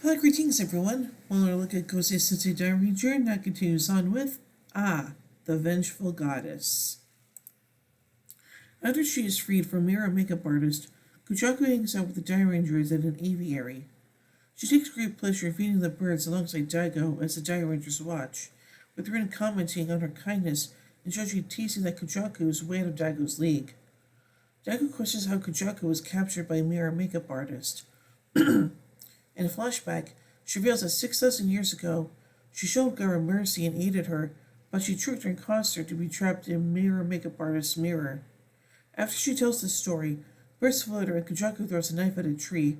Hello, greetings everyone. While our look at Ghost Sensei Diary Journey now continues on with the Vengeful Goddess. After she is freed from Mirror Makeup Artist, Kujaku hangs out with the Diary Rangers at an aviary. She takes great pleasure in feeding the birds alongside Daigo as the Diary Rangers watch, with Rin commenting on her kindness and Shoji teasing that Kujaku is way out of Daigo's league. Daigo questions how Kujaku was captured by Mirror Makeup Artist. In a flashback, she reveals that 6,000 years ago, she showed Gara mercy and aided her, but she tricked her and caused her to be trapped in Mirror Makeup Artist's mirror. After she tells this story, birds float her and Kujaku throws a knife at a tree,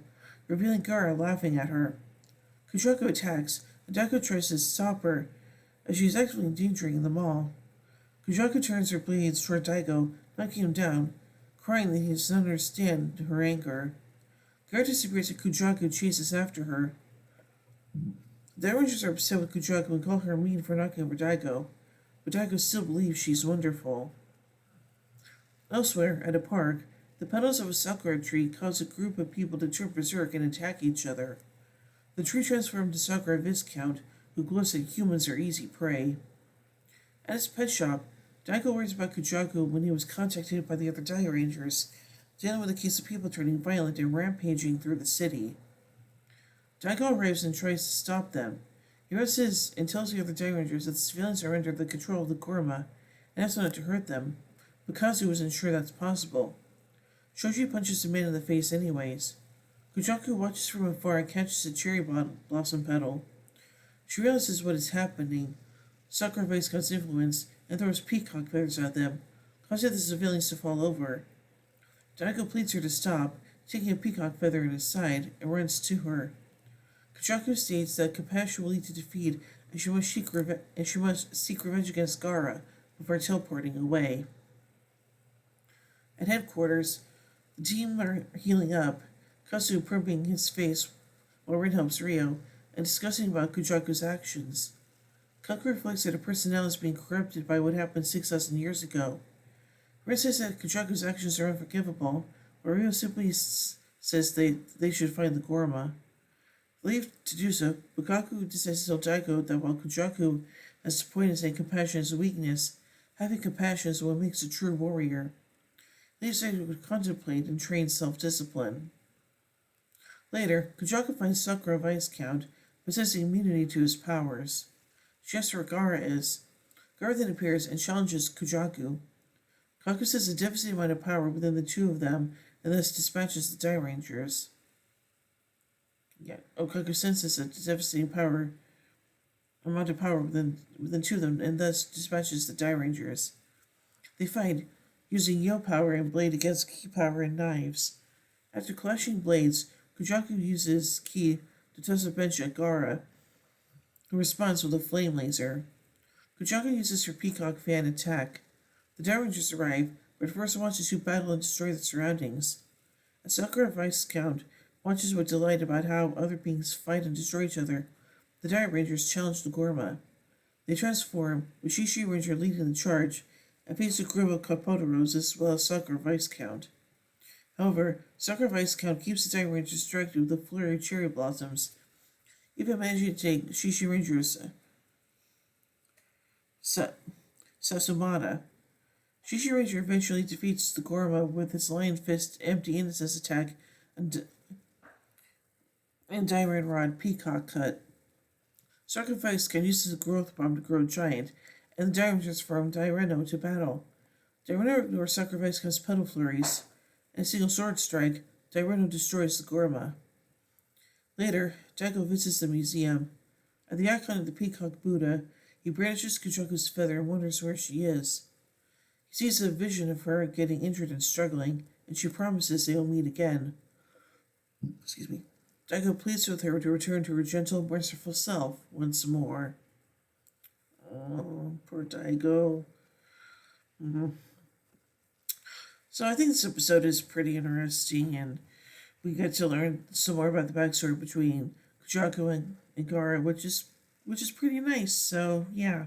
revealing Gara laughing at her. Kujaku attacks, and Daigo tries to stop her, as she is actually endangering them all. Kujaku turns her blades toward Daigo, knocking him down, crying that he does not understand her anger. Gara disappears and Kujaku chases after her. The Rangers are upset with Kujaku and call her mean for knocking over Daigo, but Daigo still believes she's wonderful. Elsewhere, at a park, the petals of a sakura tree cause a group of people to turn berserk and attack each other. The tree transforms to Sakura Viscount, who gloats that humans are easy prey. At his pet shop, Daigo worries about Kujaku when he was contacted by the other Diary Rangers, dealing with a case of people turning violent and rampaging through the city. Daigo arrives and tries to stop them. He rushes and tells the other Diary Rangers that the civilians are under the control of the Gorma and asks not to hurt them, but Kazu isn't sure that's possible. Shoji punches the man in the face anyways. Kujaku watches from afar and catches a cherry blossom petal. She realizes what is happening. Sakura Viscount's influence and throws peacock feathers at them, causing the civilians to fall over. Daigo pleads her to stop, taking a peacock feather in his side, and runs to her. Kujaku states that compassion will lead to defeat, and she must seek revenge against Gara before teleporting away. At headquarters, the team are healing up, Kazu probing his face while Rin helps Ryo, and discussing about Kujaku's actions. Kaku reflects that her personality is being corrupted by what happened 6,000 years ago. Rin says that Kujaku's actions are unforgivable, but Ryo simply says they should find the Gorma. Believed to do so, Bukaku decides to tell Daigo that while Kujaku has the point in saying compassion is a weakness, having compassion is what makes a true warrior. They decided to contemplate and train self-discipline. Later, Kujaku finds Sakura Viscount possessing immunity to his powers. She asks where Gara is. Gara then appears and challenges Kujaku. Kaku says a devastating amount of power within the two of them, and thus dispatches the Diary Rangers. Kaku senses a devastating amount of power within two of them, and thus dispatches the Diary Rangers. They fight, using Yo power and blade against Ki power and knives. After clashing blades, Kujaku uses Ki to toss a bench at Gara, who responds with a flame laser. Kujaku uses her peacock fan attack. The Diary Rangers arrive, but first watches who battle and destroy the surroundings. As Sakura Viscount watches with delight about how other beings fight and destroy each other, the Diary Rangers challenge the Gorma. They transform, with Shishi Ranger leading the charge, and face a group of Kapotoros as well as Sakura Viscount. However, Sakura Viscount keeps the Diary Rangers distracted with a flurry of cherry blossoms, even managing to take Shishi Ranger's Sasumata. Shishi Ranger eventually defeats the Gorma with his Lion Fist empty innocence attack and Diamond Rod Peacock Cut. Sacrifice can use the growth bomb to grow giant, and the Diary Rangers form Direno to battle. Direno ignores Sacrifice comes petal flurries, and a single sword strike, Direno destroys the Gorma. Later, Daigo visits the museum. At the icon of the Peacock Buddha, he brandishes Kujaku's feather and wonders where she is. He sees a vision of her getting injured and struggling, and she promises they will meet again. Daigo pleads with her to return to her gentle, merciful self once more. Oh, poor Daigo. So I think this episode is pretty interesting, and we get to learn some more about the backstory between Kujaku and Gara, which is pretty nice. So yeah.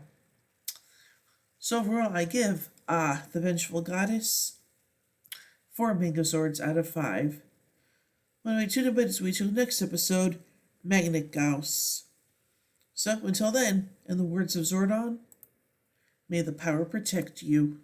So overall, I give the Vengeful Goddess 4 Mango Swords out of 5. Anyway, tune in with us till the next episode. Magnet Gauss. So, until then, in the words of Zordon, may the power protect you.